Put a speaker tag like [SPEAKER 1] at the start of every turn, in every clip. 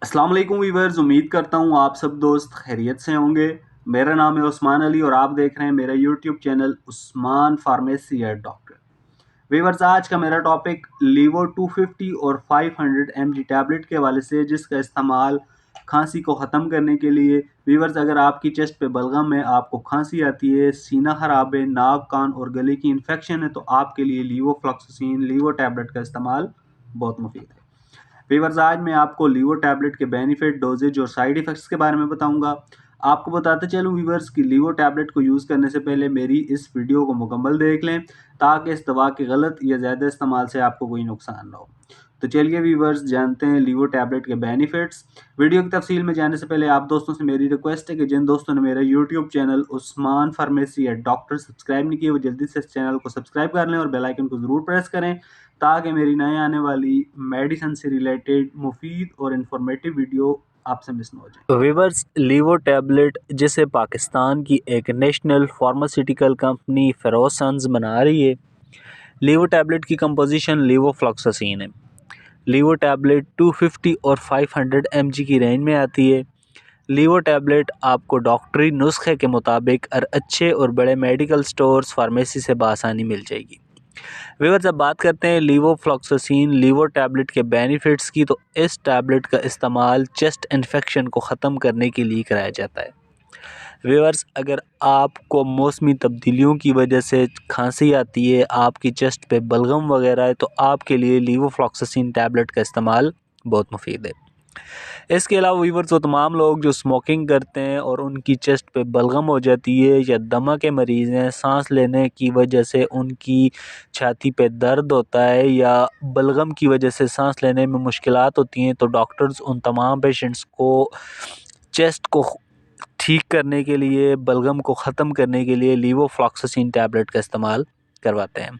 [SPEAKER 1] अस्सलाम वालेकुम वीवर्स, उम्मीद करता हूँ आप सब दोस्त खैरियत से होंगे। मेरा नाम है उस्मान अली और आप देख रहे हैं मेरा YouTube channel Usman pharmacy at doctor. Viewers, आज का मेरा टॉपिक लीवो 250 और 500 mg टैबलेट के हवाले से, जिसका इस्तेमाल खांसी को ख़त्म करने के लिए। वीवर्स, अगर आपकी चेस्ट पे बलगम है, आपको खांसी आती है, सीना ख़राब है, नाक कान और गले की इन्फेक्शन है, तो आपके लिए लीवोफ्लॉक्सासिन लीवो टैबलेट का इस्तेमाल बहुत मुफीद है। वीवर्स, आज मैं आपको लीवो टैबलेट के बेनिफिट, डोजेज और साइड इफ़ेक्ट्स के बारे में बताऊंगा। आपको बताते चलूँ वीवर्स कि लीवो टैबलेट को यूज़ करने से पहले मेरी इस वीडियो को मुकम्मल देख लें, ताकि इस दवा के गलत या ज़्यादा इस्तेमाल से आपको कोई नुकसान ना हो। तो चलिए वीवर्स, जानते हैं लीवो टैबलेट के बेनिफिट्स। वीडियो की तफसील में जाने से पहले आप दोस्तों से मेरी रिक्वेस्ट है कि जिन दोस्तों ने मेरा YouTube channel Usman pharmacy at doctor subscribe नहीं किया, वो जल्दी से इस चैनल को सब्सक्राइब कर लें और बेल आइकन को ज़रूर प्रेस करें, ताकि मेरी नए आने वाली मेडिसिन से रिलेटेड मुफीद और इन्फॉर्मेटिव वीडियो आपसे मिस ना हो जाए।
[SPEAKER 2] वीवर्स, लीवो टैबलेट जिसे पाकिस्तान की एक नेशनल फार्मास्यूटिकल कंपनी फेरोसन्स बना रही है। लीवो टैबलेट की कंपोजिशन लीवोफ्लॉक्सासिन है। लीवो टैबलेट 250 और 500 mg की रेंज में आती है। लीवो टैबलेट आपको डॉक्टरी नुस्खे के मुताबिक और अच्छे और बड़े मेडिकल स्टोर्स फार्मेसी से बआसानी मिल जाएगी। व्यूअर्स, अब बात करते हैं लीवोफ्लॉक्सासिन लीवो टैबलेट के बेनिफिट्स की। तो इस टैबलेट का इस्तेमाल चेस्ट इन्फेक्शन को ख़त्म करने के लिए कराया जाता है। व्यूअर्स, अगर आपको मौसमी तब्दीलियों की वजह से खांसी आती है, आपकी चेस्ट पे बलगम वगैरह है, तो आपके लिए लीवोफ्लॉक्सासिन टैबलेट का इस्तेमाल बहुत मुफीद है। इसके अलावा वीवर्स, वो तमाम लोग जो स्मोकिंग करते हैं और उनकी चेस्ट पे बलगम हो जाती है, या दमा के मरीज़ हैं, सांस लेने की वजह से उनकी छाती पे दर्द होता है, या बलगम की वजह से सांस लेने में मुश्किलात होती हैं, तो डॉक्टर्स उन तमाम पेशेंट्स को चेस्ट को ठीक करने के लिए, बलगम को ख़त्म करने के लिए लीवोफ्लॉक्सासिन टैबलेट का इस्तेमाल करवाते हैं।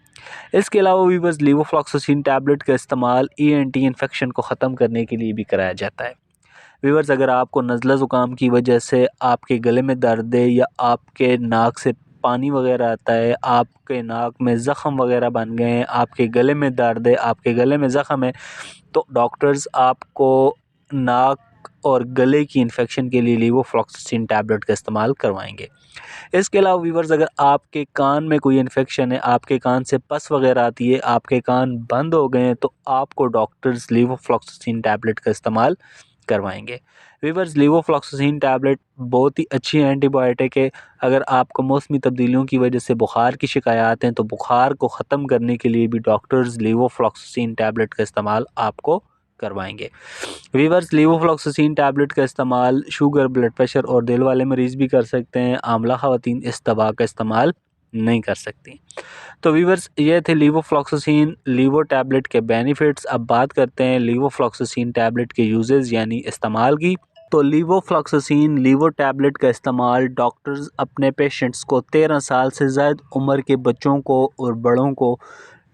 [SPEAKER 2] इसके अलावा वीवर्स, लीवोफ्लॉक्सासिन टैबलेट का इस्तेमाल ईएनटी इन्फेक्शन को ख़त्म करने के लिए भी कराया जाता है। व्यूअर्स, अगर आपको नज़ला ज़ुकाम की वजह से आपके गले में दर्द है, या आपके नाक से पानी वगैरह आता है, आपके नाक में ज़ख़म वगैरह बन गए हैं, आपके गले में दर्द है, आपके गले में ज़ख़म है, तो डॉक्टर्स आपको नाक और गले की इन्फेक्शन के लिए लीवोफ्लॉक्सासिन टैबलेट का इस्तेमाल करवाएंगे। इसके अलावा व्यूअर्स, अगर आपके कान में कोई इन्फेक्शन है, आपके कान से पस वगैरह आती है, आपके कान बंद हो गए हैं, तो आपको डॉक्टर्स लीवोफ्लॉक्सासिन टैबलेट का इस्तेमाल करवाएंगे। वीवर्स, लीवोफ्लॉक्सासिन टैबलेट बहुत ही अच्छी एंटीबायोटिक है। अगर आपको मौसमी तब्दीलियों की वजह से बुखार की शिकायत हैं, तो बुखार को ख़त्म करने के लिए भी डॉक्टर्स लीवोफ्लॉक्सासिन टैबलेट का इस्तेमाल आपको करवाएंगे। वीवर्स, लीवोफ्लॉक्सासिन टैबलेट का इस्तेमाल शुगर, ब्लड प्रेशर और दिल वाले मरीज़ भी कर सकते हैं। आमला ख़वातीन इस दवा का इस्तेमाल नहीं कर सकती। तो वीवर्स, ये थे लीवोफ्लॉक्सासिन लीवो टैबलेट के बेनिफिट्स। अब बात करते हैं लीवोफ्लॉक्सासिन टैबलेट के यूजेस यानी इस्तेमाल की। तो लीवोफ्लॉक्सासिन लीवो टैबलेट का इस्तेमाल डॉक्टर्स अपने पेशेंट्स को 13 साल से ज़ायद उम्र के बच्चों को और बड़ों को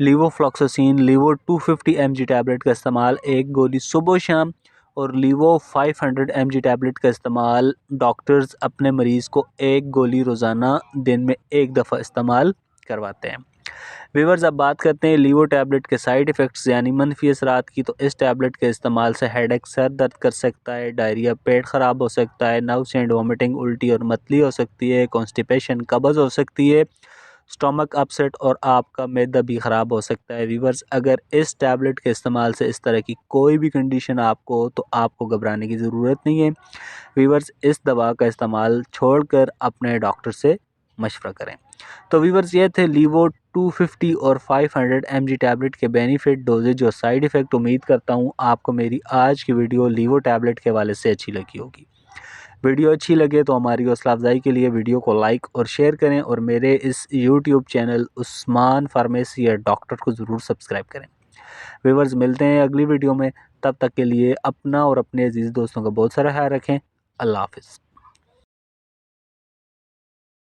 [SPEAKER 2] लीवोफ्लॉक्सासिन लीवो 250 mg टैबलेट का इस्तेमाल एक गोली सुबह शाम, और लीवो 500 mg टैबलेट का इस्तेमाल डॉक्टर्स अपने मरीज़ को एक गोली रोज़ाना दिन में एक दफ़ा इस्तेमाल करवाते हैं। व्यूअर्स, अब बात करते हैं लीवो टैबलेट के साइड इफ़ेक्ट्स यानी मनफी असरात की। तो इस टैबलेट के इस्तेमाल से हेडेक, सर दर्द कर सकता है, डायरिया, पेट ख़राब हो सकता है, नाउसिया एंड वोमिटिंग, उल्टी और मतली हो सकती है, कॉन्स्टिपेशन, कब्ज़ हो सकती है, स्टमक अपसेट और आपका मैदा भी ख़राब हो सकता है। व्यूअर्स, अगर इस टैबलेट के इस्तेमाल से इस तरह की कोई भी कंडीशन आपको हो, तो आपको घबराने की ज़रूरत नहीं है। व्यूअर्स, इस दवा का इस्तेमाल छोड़कर अपने डॉक्टर से मशवरा करें। तो व्यूअर्स, ये थे लीवो 250 और 500 mg टैबलेट के बेनिफिट, डोजेज और साइड इफ़ेक्ट। उम्मीद करता हूँ आपको मेरी आज की वीडियो लीवो टैबलेट के हवाले से अच्छी लगी होगी। वीडियो अच्छी लगे तो हमारी हौसला अफजाई के लिए वीडियो को लाइक और शेयर करें, और मेरे इस यूट्यूब चैनल उस्मान फार्मेसी या डॉक्टर को ज़रूर सब्सक्राइब करें। व्यूअर्स, मिलते हैं अगली वीडियो में। तब तक के लिए अपना और अपने अजीज़ दोस्तों का बहुत सारा ख्याल रखें। अल्लाह हाफ़िज़।